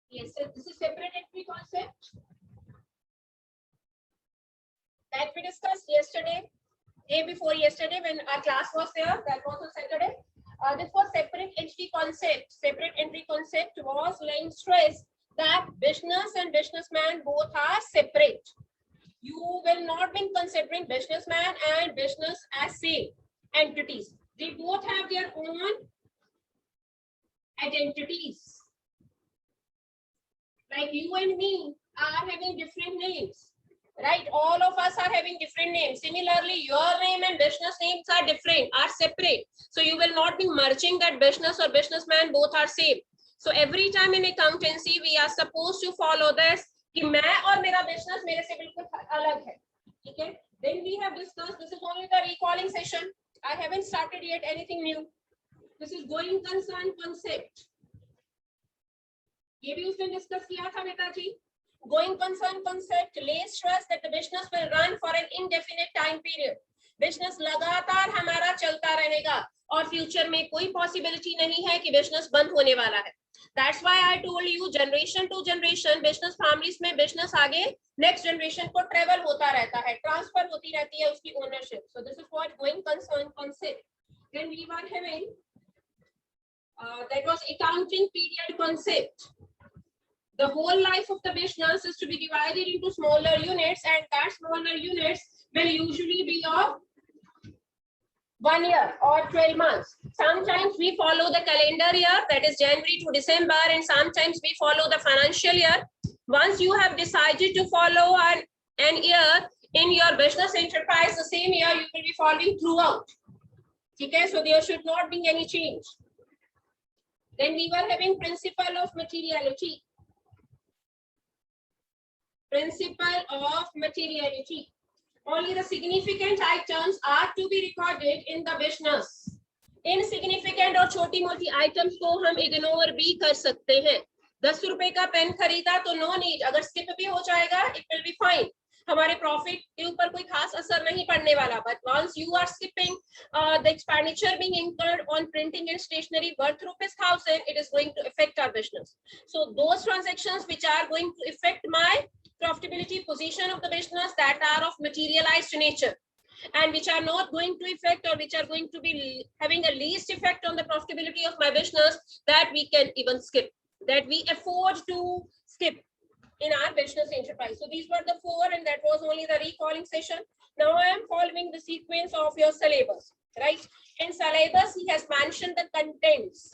Yes, so this is separate entry concept that we discussed yesterday, day before yesterday when our class was there. That was on Saturday. This was separate entry concept. Separate entry concept was laying stress that business and businessman both are separate. You will not be considering businessman and business as same entities. They both have their own identities. Like you and me are having different names, right? All of us are having different names. Similarly, your name and business names are different, are separate. So you will not be merging that business or businessman, both are same. So every time in accountancy, we are supposed to follow this कि मैं और मेरा business मेरे से बिल्कुल अलग है, ठीक है? Then we have discussed, this is only the recalling session. I haven't started yet anything new. This is going concern concept. ये भी उसने डिस्कस किया था बेटा जी. Going concern concept lays stress that the business will run for an indefinite time period. Business लगातार हमारा चलता रहेगा और फ्यूचर में कोई पॉसिबिलिटी नहीं है कि बिजनेस बंद होने वाला है. That's why I told you generation to generation business families में business आगे next generation को travel होता रहता है, transfer होती रहती है उसकी ownership. So this is what going concern concept. Then we were having that was accounting period concept. The whole life of the business is to be divided into smaller units, and that smaller units will usually be of 1 year or 12 months. Sometimes we follow the calendar year, that is January to December, and sometimes we follow the financial year. Once you have decided to follow an year in your business enterprise, the same year you will be following throughout. Okay, so there should not be any change. Then we were having principle of materiality. Principle of materiality. Only the significant items are to be recorded in the business. Insignificant और छोटी मोटी items को हम ignore भी कर सकते हैं. 10 रुपए का पेन खरीदा तो no need, अगर skip भी हो जाएगा it will be fine. हमारे profit के ऊपर कोई खास असर नहीं पड़ने वाला. But once you are skipping the expenditure being incurred on printing and stationery worth ₹1,000, it is going to affect our business. So those transactions which are going to affect my profitability position of the business, that are of materialized nature, and which are not going to affect or which are going to be having a least effect on the profitability of my business, that we can even skip, that we afford to skip in our business enterprise. So these were the 4, and that was only the recalling session. Now I am following the sequence of your syllabus, right? In syllabus, he has mentioned the contents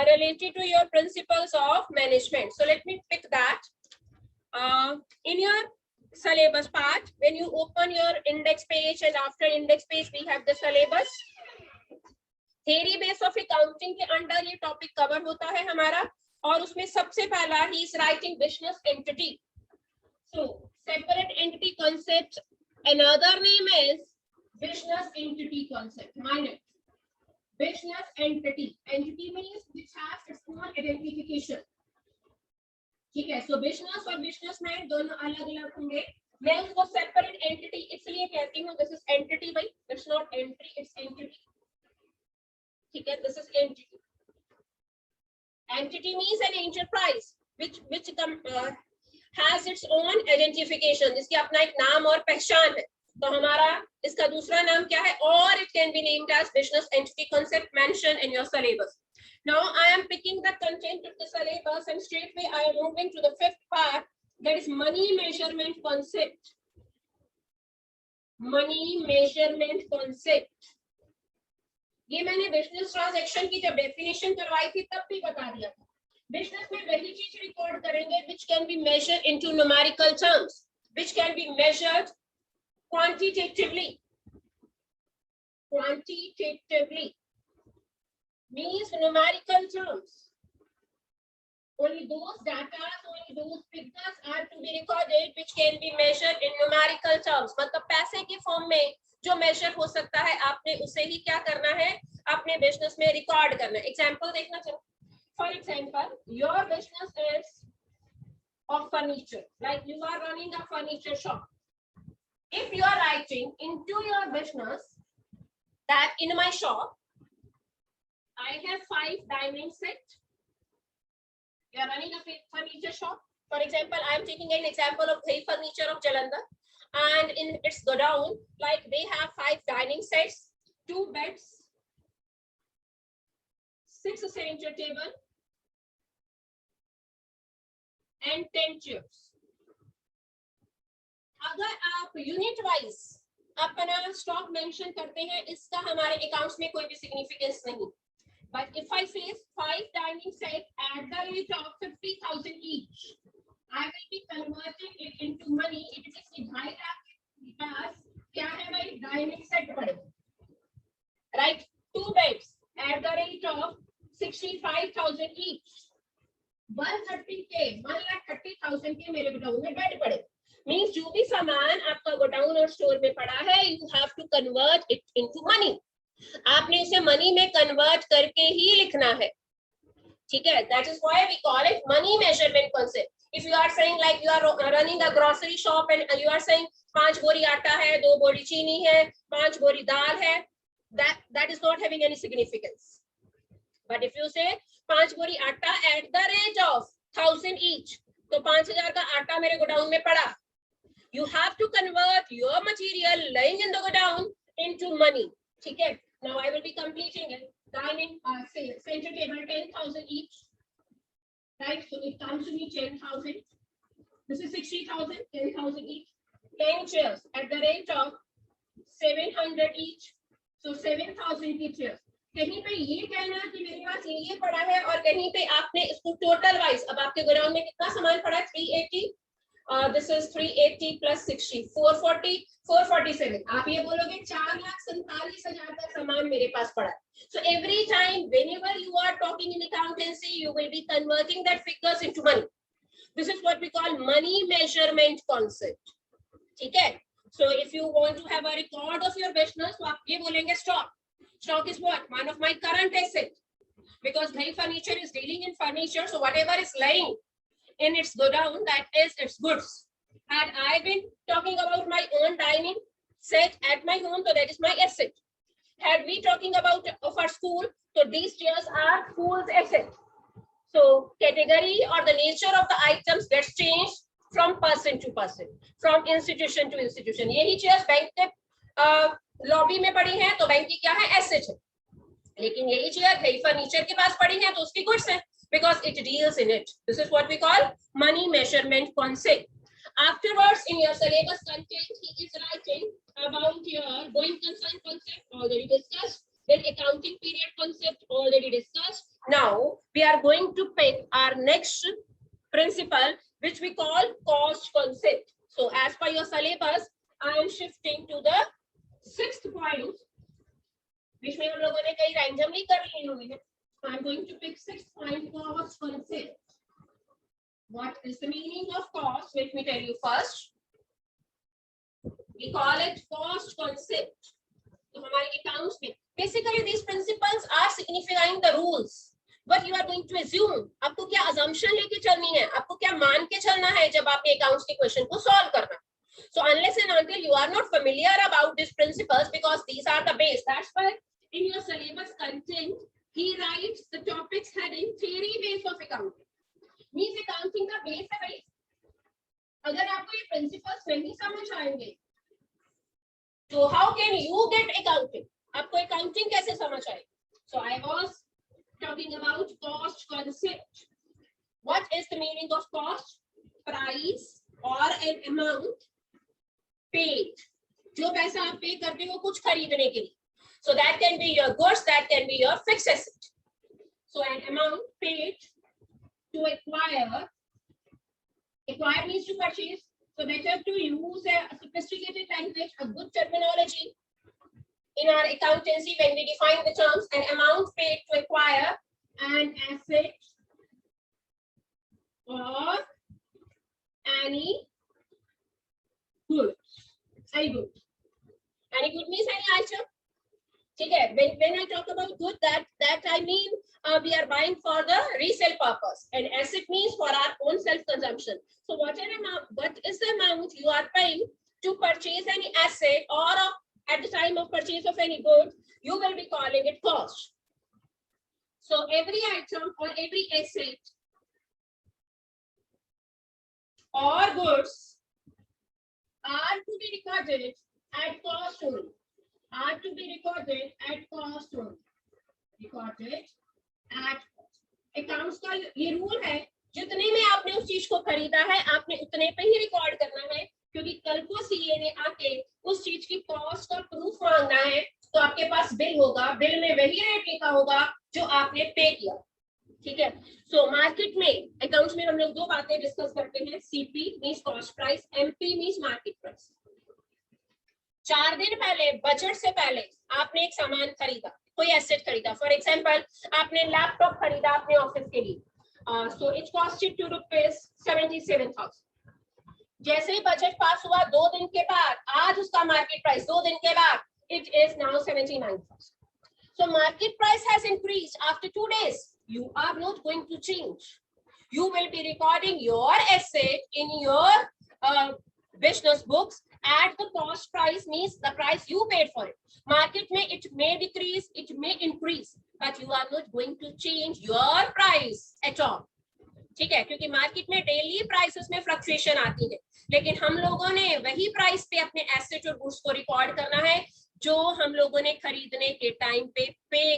related to your principles of management. So let me pick that. In your syllabus part, when you open your index page, and after index page we have the syllabus. Theory base of accounting के under ये topic cover होता है हमारा, और उसमें सबसे पहला ही is writing business entity. So separate entity concept, another name is business entity concept. Mind it, business entity. Entity means which has its own identification. ठीक है, so business और businessman दोनों अलग अलग होंगे. मैं उसको separate entity इसलिए कहती हूँ. This is entity भाई, it's not entry, it's entity. ठीक है, this is entity. Entity means an enterprise which has its own identification. इसकी अपना एक नाम और पहचान है. तो हमारा इसका दूसरा नाम क्या है? Or it can be named as business entity concept mentioned in your syllabus. Now I am picking the content of the syllabus, and straightway I am moving to the 5th part, that is money measurement concept. Money measurement concept. ये मैंने business transaction की जब definition करवाई थी तब भी बता दिया था. बिजनेस में वही चीज रिकॉर्ड करेंगे which can be measured into numerical terms, which can be measured quantitatively. Quantitatively means numerical terms. Only those data, only those figures are to be recorded which can be measured in numerical terms. मतलब पैसे के form में जो major हो सकता है, आपने उसे ही क्या करना है, अपने बिजनेस में रिकॉर्ड करना है. एग्जांपल देखना चलो. For example, your business is of furniture, like you are running a furniture shop. If you are writing into your business that in my shop I have 5 diamond set, You are running a furniture shop. For example, I am taking an example of Bhai Furniture of Jalandhar, and in its godown, like they have 5 dining sets, 2 beds, 6 center table, and 10 chairs. अगर आप unit wise अपना stock mention करते हैं, इसका हमारे accounts में कोई भी सिग्निफिकेंस नहीं. But if I say 5 dining sets at the rate of 50,000 each, I will be converting it into money. It means कि 2.5 लाख के पास क्या है भाई, dining set पड़े, right? 2 beds at the rate of 65,000 each. 1,30,000 के मेरे गोडाउन में बेड पड़े. मीन्स जो भी सामान आपका गोडाउन और स्टोर में पड़ा है, you have to convert it into money. आपने इसे मनी में कन्वर्ट करके ही लिखना है, ठीक है? That is why we call it money measurement concept. If you are saying like you are running a grocery shop and you are saying 5 बोरी आटा है, 2 बोरी चीनी है, 5 बोरी दाल है, that is not having any significance. But if you say 5 बोरी आटा at the rate of 1,000 each, तो 5,000 का आटा मेरे गोडाउन में पड़ा. You have to convert your material lying in the godown into money. ठीक है? Now I will be completing it. Dining, center table 10,000 each. Right? So it comes to me 10,000. This is 60,000, 10,000 each. 10 chairs at the rate of 700 each. So 7,000 की chairs. कहीं पे ये कहना कि मेरे पास ये पड़ा है और कहीं पे आपने इसको टोटल वाइज, अब आपके गोडाउन में कितना सामान पड़ा है, 380. This is 380 plus 60, 440, 447. आप ये बोलोगे 4,47,000 का सामान मेरे पास पड़ा है. So every time whenever you are talking in accountancy, you will be converting that figures into money. This is what we call money measurement concept. ठीक है? So if you want to have a record of your business, तो आप ये बोलेंगे stock. Stock is what? One of my current asset. Because Bhai Furniture is dealing in furniture, so whatever is lying in its godown, that is its goods. Had I been talking about my own dining set at my home, so that is my asset. Had we talking about of our school, so these chairs are school's asset. So category or the nature of the items gets changed from person to person, from institution to institution. यही chairs bank के lobby में पड़ी है, तो bank की क्या है, asset है. लेकिन यही चेयर भाई फर्नीचर के पास पड़ी है, तो उसकी गुड्स है, because it deals in it. This is what we call money measurement concept. Afterwards, in your syllabus content, he is writing about your going concern concept, already discussed. Then accounting period concept, already discussed. Now we are going to pick our next principle, which we call cost concept. So as per your syllabus, I am shifting to the 6th point, which में हम लोगों ने कई randomly कर ली हुई है. So I'm going to pick 6th point, cost concept. What is the meaning of cost? Let me tell you first. We call it cost concept. तो हमारे accounts में basically these principles are signifying the rules. What you are going to assume. आपको क्या assumption लेके चलनी है, आपको क्या मान के चलना है जब आपने accounts के question को solve करना. So unless and until you are not familiar about these principles, because these are the base, that's why in your syllabus content he writes the topics heading theory base of accounting. Means accounting का base है भाई. अगर आपको ये principles नहीं समझ आएंगे, so how can you get accounting? आपको accounting कैसे समझ आएगी? So I was talking about cost concept. What is the meaning of cost? Price or an amount paid. जो पैसा आप पे करते हो कुछ खरीदने के लिए. So that can be your goods, that can be your fixed asset. So an amount paid to acquire. Acquire means to purchase. So better to use a sophisticated language, a good terminology in our accountancy when we define the terms. An amount paid to acquire an asset or any good. Any good. Any good means any item. Okay. When I talk about good, that I mean we are buying for the resale purpose, and asset means for our own self-consumption. So what is the amount you are paying to purchase any asset, or at the time of purchase of any good, you will be calling it cost. So every item or every asset or goods are to be recorded at cost only. Are to be recorded at cost only. Recorded at cost. Accounts का ये rule है, जितने में आपने उस चीज को खरीदा है आपने उतने पे ही रिकॉर्ड करना है, क्योंकि कल को सीए ने आके उस चीज की कॉस्ट का प्रूफ मांगना है तो आपके पास बिल होगा, बिल में वही रेट लिखा होगा जो आपने पे किया। ठीक है। सो मार्केट में अकाउंट्स में हम लोग दो बातें डिस्कस करते हैं, CP means cost price, MP means market price. 4 दिन पहले बजट से पहले आपने एक सामान खरीदा, कोई एसेट खरीदा, फॉर एग्जांपल आपने लैपटॉप खरीदा अपने ऑफिस के लिए, सो इट कॉस्टेड ₹77,000। जैसे ही बजट पास हुआ 2 दिन के बाद, आज उसका मार्केट प्राइस 2 दिन के बाद it is now 79,000. So market price has increased after 2 days. You are not going to change. You will be recording your asset in your business books at the cost price, means the price you paid for it. Market may it may decrease, it may increase, but you are not going to change your price at all. ठीक है, क्योंकि market में daily prices में fluctuation आती है, लेकिन हम लोगों ने वही प्राइस पे अपने एसेट और गुड्स को रिकॉर्ड करना है जो हम लोगों ने खरीदने के टाइम पे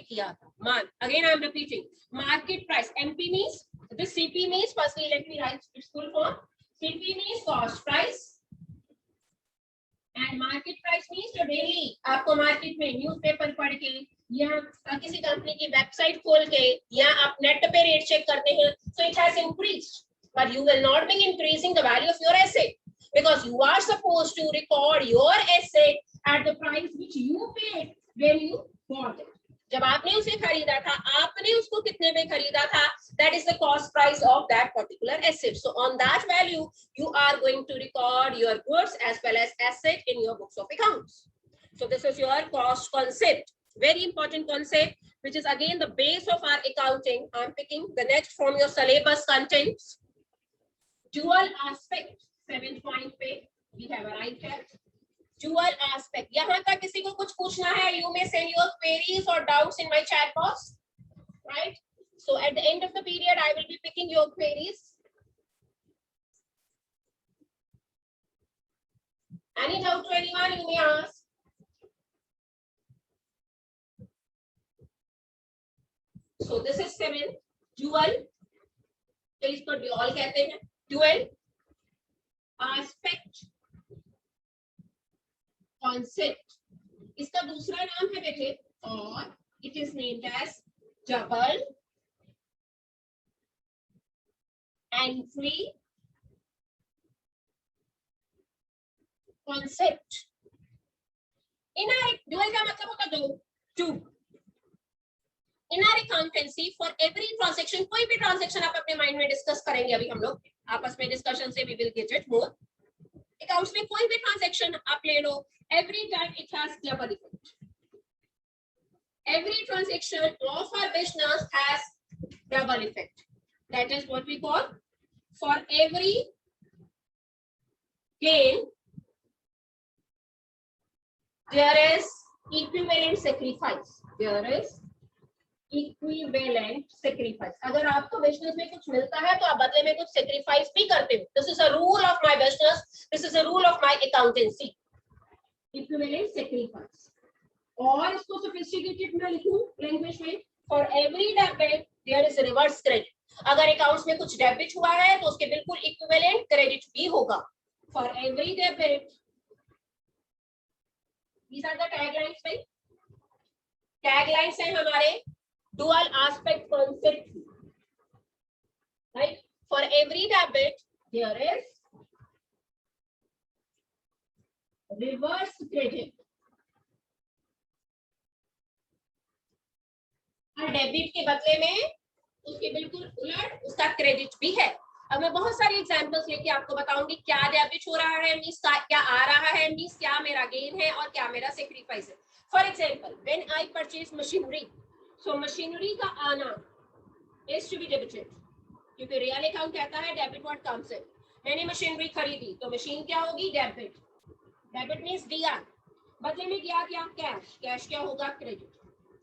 किया था। Again I am repeating, market price, MP means, this CP means, firstly let me right it's full form, CP means cost price and market price means जो डेली आपको मार्केट में न्यूज़पेपर पढ़ के या किसी कंपनी की वेबसाइट खोल के या आप नेट पे रेट चेक करते हैं, so it has increased, but you will not be increasing the value of your asset, because you are supposed to record your asset at the price which you paid when you bought it. जब आपने उसे खरीदा था, आपने उसको कितने में खरीदा था, that is the cost price of that particular asset. So on that value you are going to record your goods as well as asset in your books of accounts. So this is your cost concept, very important concept, which is again the base of our accounting. I'm picking the next from your syllabus contents. Dual aspect, 7th point पे we have arrived at. Dual aspect. यहाँ तक किसी को कुछ पूछना है, you may send your queries or doubts in my chat box, right? So at the end of the period I will be picking your queries. Any doubt to anyone, you may ask. So this is 7, dual, तो इसको dual कहते हैं, dual aspect concept. इसका दूसरा नाम है बेटे, और it is named as double entry concept. In our dual का मतलब होता दो, two. In our accountancy, for every transaction, कोई भी transaction आप अपने माइंड में डिस्कस करेंगे अभी हम लोग आपस में डिस्कशन से, we will get it more. Accounts में कोई भी ट्रांजैक्शन आप ले लो, every time it has double effect. Every transaction of our business has double effect. That is what we call, for every gain there is equivalent sacrifice. There is equivalent sacrifice. अगर आपको business में कुछ मिलता है तो आप बदले में कुछ सेक्रीफाइस भी करते हो. This is a rule of my business. This is a rule of my accountancy. Equivalent sacrifice. और इसको sophisticated में लिखूं लैंग्वेज में, for every debit there is a reverse credit. अगर अकाउंट्स में कुछ डेबिट हुआ है तो उसके बिल्कुल इक्विवेलेंट क्रेडिट भी होगा. For every debit. These are the taglines, right? Taglines हैं हमारे dual aspect concept, right? For every debit there is reverse credit. और डेबिट के बदले में उसके बिल्कुल उलट उसका क्रेडिट भी है. अब मैं बहुत सारी एग्जांपल्स लेके आपको बताऊंगी क्या डेबिट हो रहा है, मींस क्या आ रहा है, मींस क्या मेरा गेन है और क्या मेरा सेक्रीफाइस है. For example, when I purchase machinery, so machinery का आना इज टू बी डेबिटेड, क्योंकि रियल अकाउंट कहता है डेबिट व्हाट कम्स इन. मैंने मशीनरी खरीदी तो मशीन क्या होगी, डेबिट. डेबिट मींस दिया, बदले में किया क्या, कैश. कैश क्या होगा, क्रेडिट.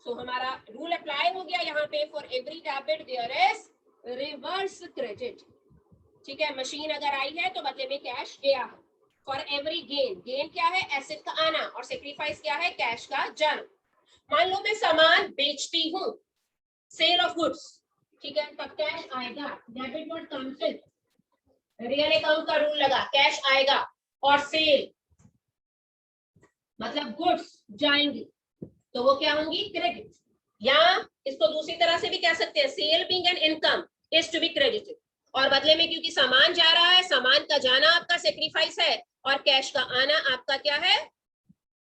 सो हमारा रूल अप्लाई हो गया यहाँ पे, for every debit there is reverse credit. ठीक है, मशीन अगर आई है तो बदले में कैश गया है। फॉर एवरी गेन, गेन क्या है, एसेट का आना, और सेक्रीफाइस क्या है, कैश का जाना। मान लो मैं सामान बेचती हूँ, सेल ऑफ गुड्स, ठीक है, तब कैश आएगा। Debit what comes in, real account का रूल लगा, कैश आएगा, और सेल मतलब गुड्स जाएंगी तो वो क्या होंगी, क्रेडिट। या इसको दूसरी तरह से भी कह सकते हैं, sale being an income is to be credited, और बदले में क्योंकि सामान जा रहा है, सामान का जाना आपका सेक्रीफाइस है, और कैश का आना आपका क्या है,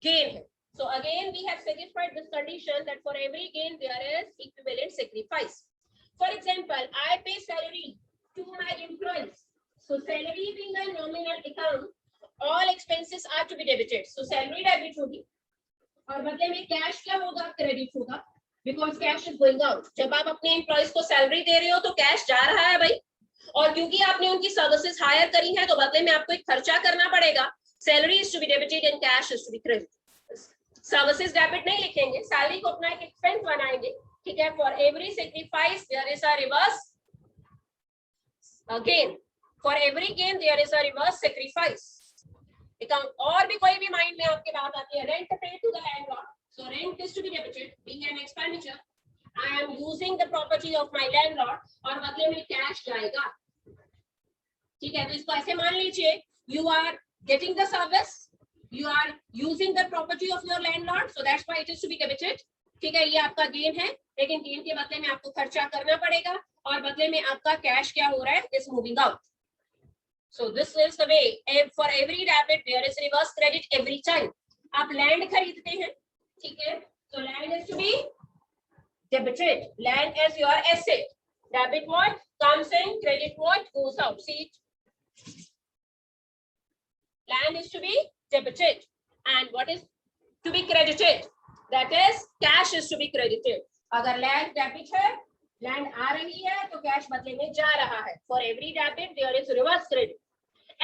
गेन है। So again we have satisfied this condition that for every gain there is equivalent sacrifice. For example, I pay salary to my employees. So salary being a nominal account, all expenses are to be debited. So salary debit होगी, और बदले में cash क्या होगा, credit होगा, because cash is going out. जब आप अपने एम्प्लॉइज को सैलरी दे रहे हो तो कैश जा रहा है भाई, और क्योंकि आपने उनकी सर्विसेज हायर करी है तो बदले में आपको एक खर्चा करना पड़ेगा। Salary is to be debited and cash is to be credited. Services debit नहीं लिखेंगे, सैलरी को अपना एक एक्सपेंस बनाएंगे, ठीक है। For every sacrifice there is a reverse gain, for every gain there is a reverse sacrifice. और भी कोई भी माइंड में आपके बात आती है, rent pay to the landlord, so rent is to be debited being an expenditure, I am using the property of my landlord, और बदले में कैश जाएगा, ठीक है। तो इसको ऐसे मान लीजिए, you are getting the service, you are using the property of your landlord, so that's why it is to be debited, ठीक है। ये आपका गेन है, लेकिन गेन के बदले में आपको खर्चा करना पड़ेगा, और बदले में आपका कैश क्या हो रहा है, is moving out. So this is the way, for every debit there is reverse credit every time. आप लैंड खरीदते हैं, ठीक है, so land is to be debited, land as your asset, debit what comes in, credit what goes out. See it, land is to be debited, and what is to be credited, that is cash is to be credited. अगर land debit है, land आ रही है, तो cash बदले में जा रहा है। For every debit there is reverse credit.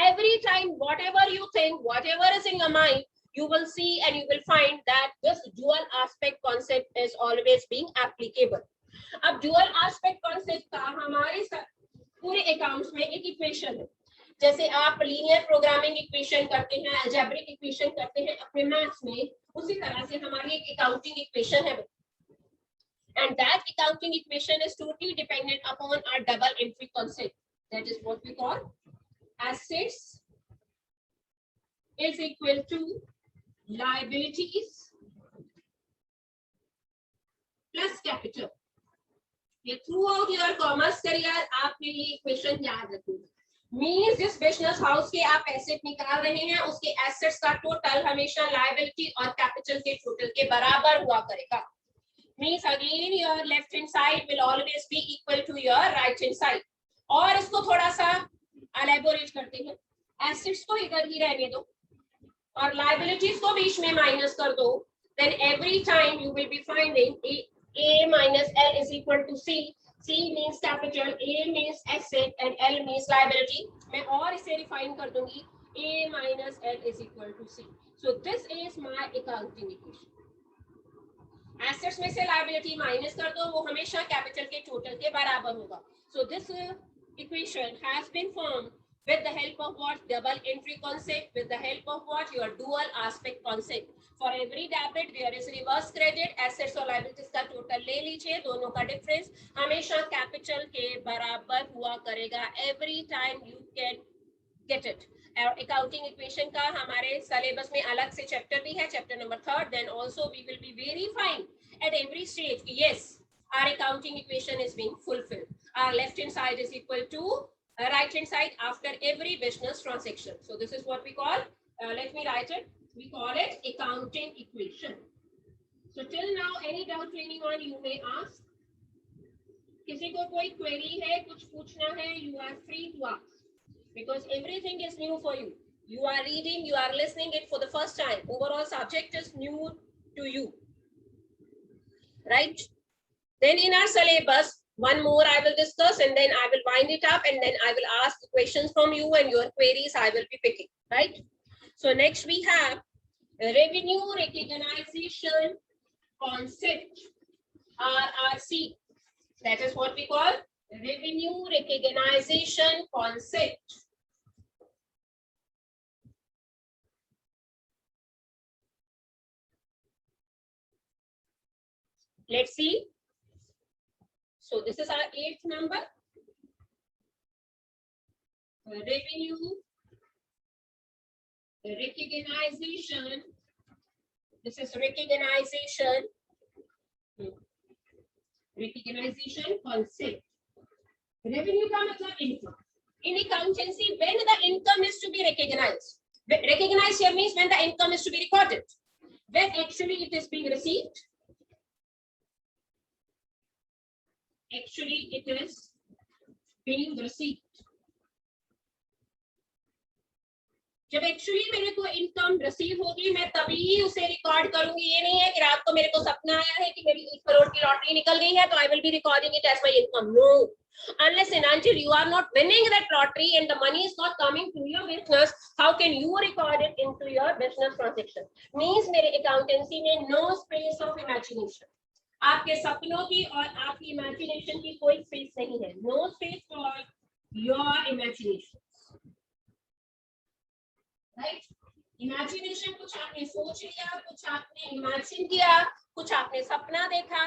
Every time whatever you think, whatever is in your mind, you will see and you will find that this dual aspect concept is always being applicable. अब dual aspect concept का हमारे पूरे accounts में एक equation है। जैसे आप linear programming equation करते हैं, अलजेब्रिक इक्वेशन करते हैं अपने मैथ्स में, उसी तरह से हमारी एक अकाउंटिंग इक्वेशन है, and that accounting equation is totally dependent upon our double entry concept, that is what we call assets is equal to liabilities plus capital. ये throughout your commerce career आपने ये equation याद रखनी। Means जिस business house के आप asset निकाल रहे हैं, उसके एसेट्स का टोटल हमेशा लायबिलिटी और कैपिटल के टोटल के बराबर हुआ करेगा। Means again your left hand side will always be equal to your right hand side. और इसको थोड़ा सा एलेबोरेट करते हैं, एसेट्स को इधर ही रहने दो और लायबिलिटीज को बीच में माइनस कर दो, then every time you will be finding A minus L is equal to C. C means capital, A means asset, and L means liability. मैं और इसे रिफाइन कर दूंगी, A minus L is equal to C. So this is my accounting equation. Assets में से liability minus कर दो, वो हमेशा कैपिटल के टोटल के बराबर होगा. So this equation has been formed with the help of what, double entry concept, with the help of what, your dual aspect concept. For every debit there is reverse credit, assets और liabilities का total ले लीजिए, दोनों का difference हमेशा capital के बराबर हुआ करेगा। Every time you can get it. Accounting equation का हमारे सिलेबस में अलग से चैप्टर भी है, chapter number 3rd. Then also we will be verifying at every stage, yes, our accounting equation is being fulfilled. Our left hand side is equal to right hand side after every business transaction. So this is what we call, let me write it, we call it accounting equation. So till now any doubt anyone you may ask, किसी को कोई query है, कुछ पूछना है, you are free to ask, because everything is new for you. You are reading, you are listening it for the first time. Overall subject is new to you, right? Then in our syllabus, one more I will discuss, and then I will wind it up, and then I will ask questions from you, and your queries I will be picking, right? So next we have revenue recognition concept, RRC. That is what we call revenue recognition concept. Let's see. So this is our 8th number. Revenue recognition. This is recognition. Recognition concept. Revenue का मतलब income. In accountancy, when the income is to be recognized. Recognized here means when the income is to be recorded. When actually it is being received. Actually it is being received. जब actually मेरे को income receive होगी मैं तभी उसे record करूंगी. ये नहीं है कि रात को मेरे को सपना आया है कि मेरी 1 करोड़ की लॉटरी निकल गई है तो I will be recording it as my income. No, unless and until you are not winning that lottery and the money is not coming to your business, how can you record it into your business transaction? Means मेरे accountancy में no space of imagination. आपके सपनों की और आपकी imagination की कोई space नहीं है. No space for your imagination. Right. Imagination कुछ आपने सोच लिया, कुछ आपने इमेजिन किया, कुछ आपने सपना देखा.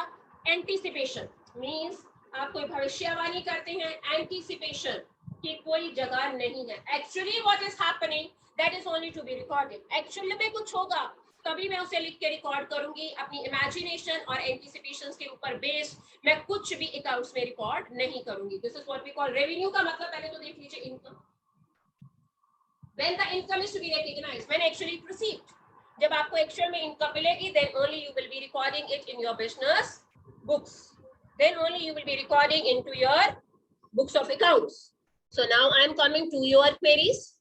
एंटीसिपेशन मींस आप कोई भविष्यवाणी करते हैं. एंटीसिपेशन की कोई जगह नहीं है. Actually what is happening that is only to be recorded. Actually में कुछ होगा तभी मैं उसे लिख के रिकॉर्ड करूंगी. अपनी इमेजिनेशन और एंटीसिपेशंस के ऊपर बेस मैं कुछ भी अकाउंट्स में रिकॉर्ड नहीं करूंगी. This is what we call revenue. का मतलब पहले तो देख लीजिए income. When the income is to be recognized, when actually received. जब आपको एक्चुअल में इनकम मिलेगी, then only you will be recording it in your business books. Then only you will be recording into your books of accounts. So now I am coming to your queries.